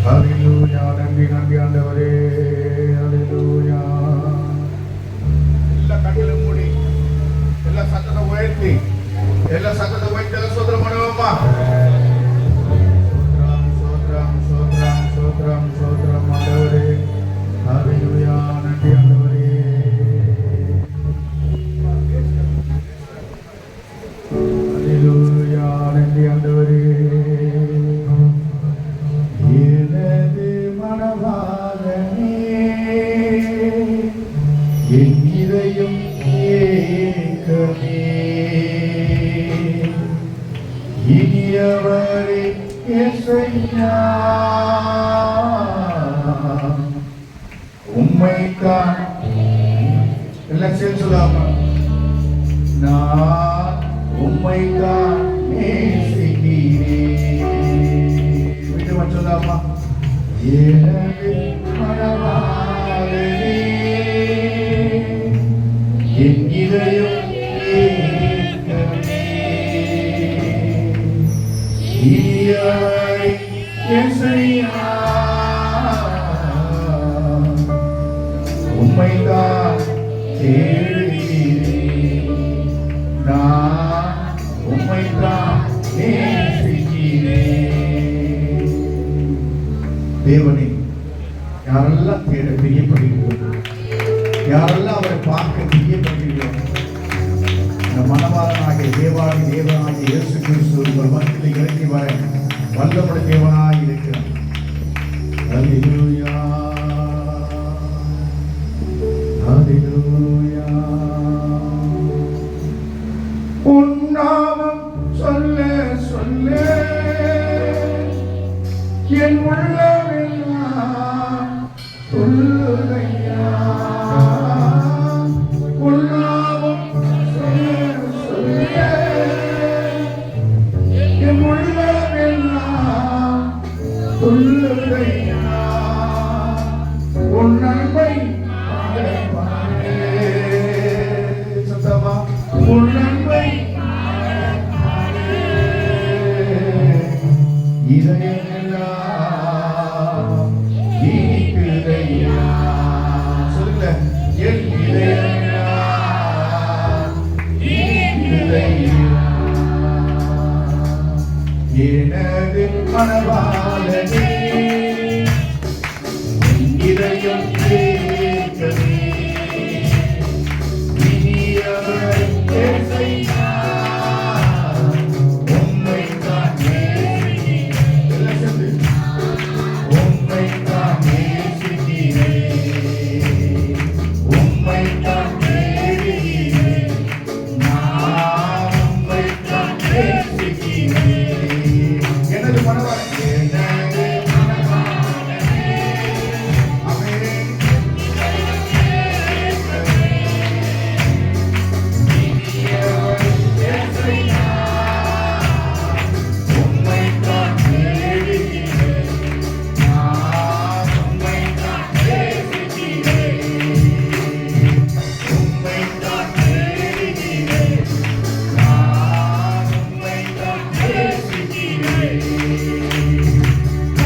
ஹல்லேலூயா. நன்றி நன்றி ஆண்டவரே. ஹல்லேலூயா. எல்லா கண்களும் மூடி எல்லா சத்தத்தை உயர்த்தி சோதரம் பண்ணுவோமா? சோதரம் ஆண்டவரே. ஹல்லேலூயா. நன்றி ஆண்டவரே. ஹல்லேலூயா. நன்றி ஆண்டவரே. எனது மனவாளனே, என் இதயம் ஏக்கமே, இனியவரே இயேசுவையா, உம்மைத்தான் எல்லாம் சேர்ந்து சொல்லாமா? நான் உம்மைத்தான் நேசிக்கிறேன். விட்டு சொல்லாமா? எனது மனவாளனே, என் இதயம் ஏக்கமே, இனியவரே இயேசுவையா, உம்மைத்தான் தேடுகிறேன். நான் உம்மைத்தான் நேசிக்கிறேன். தேவனே, யாரெல்லாம் தேட பிரியப்படுகிறோம், யாரெல்லாம் அவரை பார்க்க பிரியப்படுகிறோம், இந்த மனவாளனாகிய தேவனாகிய இயேசு கிறிஸ்து உங்கள் மத்தியில் இறங்கி வர வல்லமுள்ள தேவனாய் இருக்கிறார். ஹல்லேலூயா. ஹல்லேலூயா. உன் நாமம் சொல்ல சொல்ல என் உள்ளமெல்லாம் துள்ளுதையா. உன் நாமம் சொல்ல சொல்ல என் உள்ளமெல்லாம் துள்ளுதையா. உன் நன்மை சத்தமா, உன் நன்மை இதயமெல்லாம் இனிக்குதையா. சொல்லுங்க, என் இதயமெல்லாம் இனிக்குதையா. எனது மனவாளனே, இதயம் கேட்கவே, இனியவர் இயேசுவையா, உம்மைத்தான் நேசிக்கிறேன். உம்மைத்தான் நேசிக்கிறேன். உம்மைத்தான் தேடுகிறேன். நான் உம்மைத்தான் நேசிக்கிறேன். எனது மனவாளனே, எனது மனவாளனே, ஆமென். இனியவர் இயேசுவையா, உம்மைத்தான் தேடுகிறேன். நான் உம்மைத்தான் நேசிக்கிறேன். உம்மைத்தான் தேடுகிறேன். நான் உம்மைத்தான் நேசிக்கிறேன்.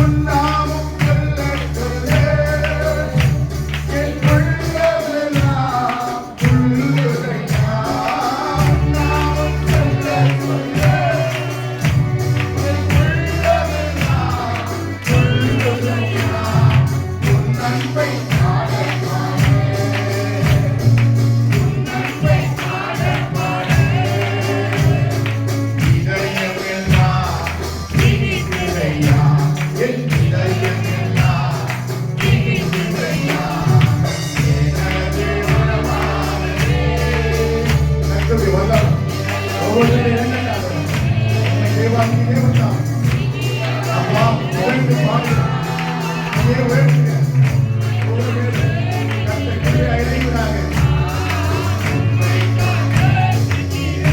உன் நாமம் சொல்ல சொல்ல என் உள்ளமெல்லாம் துள்ளுதையா. உன் நாமம் சொல்ல சொல்ல என் உள்ளமெல்லாம் துள்ளுதையா. உன் நன்மை காண உன் நன்மை காண இதயமெல்லாம் இனிக்குதையா. என் இதயமெல்லாம் இனிக்குதையா. எனது மனவாளனே. கர்த்தருடைய வல்லமை ஒவ்வொருவரையும் இறங்கட்டும். உம்மை தேவாதி தேவன்தான். அப்பா, உயர்ந்து பாடுங்க. உம்மையே உயர்த்துங்க. ஒவ்வொருவரையும் கர்த்தர் கிருபையாய் இறங்குகிறாங்க. உம்மைத்தான் நேசிக்கிறேன்.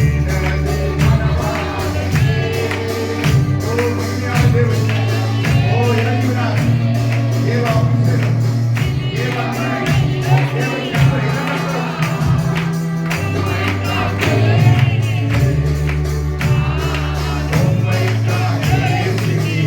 எனது மனவாளனே. ஓ மகிமையான தேவன். ஓ இறங்குகிறார். தேவ அபிஷேகம், தேவ அன்னை, தேவ கிருபை இறங்கட்டும். உம்மைத்தான் நேசிக்கிறேன். உம்மைத்தான் நேசிக்கிறேன்.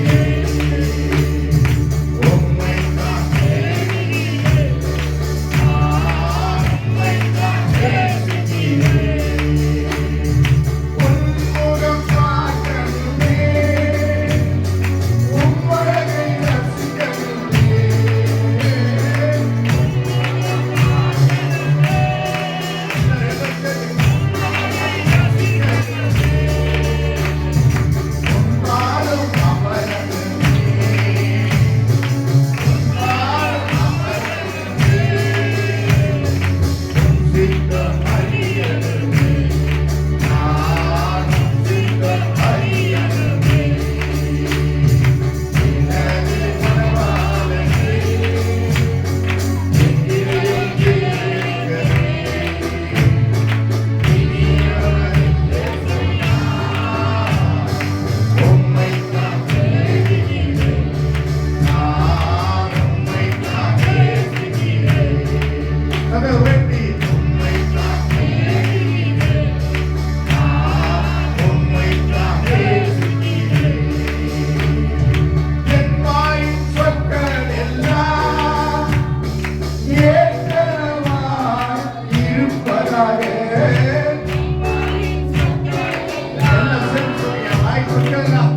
வாய் சொற்கெல்லாம்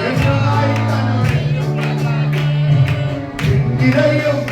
என்றதாய் தானவரே இதயம்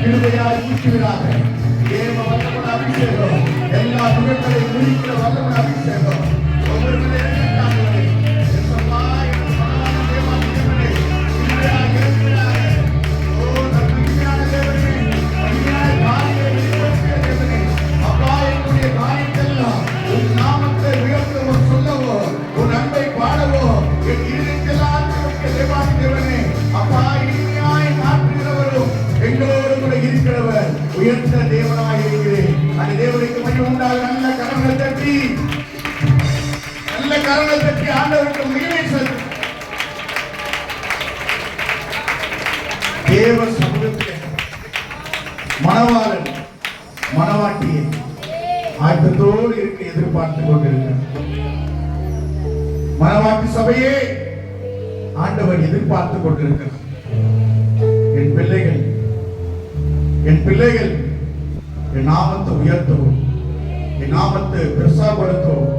கிருபையாய் ஊற்றுகிறாக தேவ வல்லமுள்ள அபிஷேகம் எல்லா துகங்களையும் முடிக்கிற வல்லமுள்ள அபிஷேகம் ஒவ்வொரு அப்பா என்னுடைய காரியத்தெல்லாம் உன் நாமத்தை உயர்த்தவோ சொல்லவோ உன் அன்பை பாடவோ என் இருதயத்தெல்லாம் தேவாதி தேவனே அப்பா இனிமையாய் மாற்றுகிறவரும் எங்களோடு கூட இருக்கிறவர் உயர்ந்த தேவனாய் இருக்கிறேன். அந்த தேவனுக்கு மகிமை உண்டாக நல்ல கரங்களை தட்டி ஆண்டவருக்கு மகிமை செலுத்து. தேவ சமூகத்திலே மணவாளன் மணவாட்டியை ஆயத்தத்தோடு இருக்க எதிர்பார்த்துக் கொண்டிருக்கிறார். மணவாட்டி சபையே ஆண்டவர் எதிர்பார்த்துக் கொண்டிருக்கிறார். என் பிள்ளைகள் என் நாமத்தை உயர்த்தவும் என் நாமத்தை பிரசாபடுத்தவும்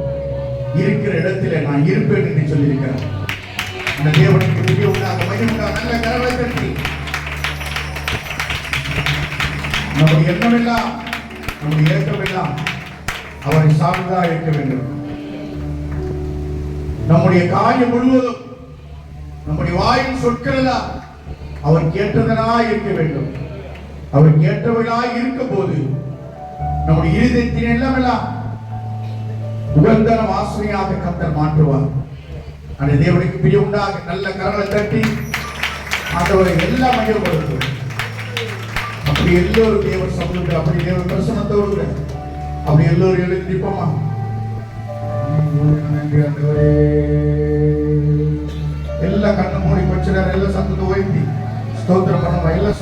இருக்கிற இடத்திலே நான் இருப்பேன் என்று சொல்லியிருக்கிறேன். இந்த தேவனுக்கு துதி உண்டாக மகிமை உண்டாக நல்ல கரங்களை தட்டி நம்முடைய எண்ணமெல்லாம் நம்முடைய ஏற்றமெல்லாம் அவரை சார்ந்ததாக இருக்க வேண்டும். நம்முடைய காரியம் முழுவதும் நம்முடைய வாயின் சொற்கள் எல்லாம் அவர் கேட்டதனாய் இருக்க வேண்டும். அவர் கேட்டவர்களாய் இருக்கும் போது நம்முடைய இருதயத்தின் எல்லாம் உகந்தனம் ஆசிரியாக கர்த்தர் மாற்றுவார். அந்த தேவனுக்கு பிரிய உண்டாக நல்ல கரங்களை தட்டி ஆண்டவரை எல்லாம் மையப்படுத்தும். அப்படி எல்லோரும் தேவ சமூகத்தில் அப்படி தேவ பிரசனத்தோடு அப்படி எல்லோரும் எழுதி நிற்போமா? எல்லா கண்ணு மூடி கொஞ்ச நேரம் எல்லாம் சத்தத்தை உயர்த்தி ஸ்தோத்திரம் பண்ணுவோம். எல்லாம்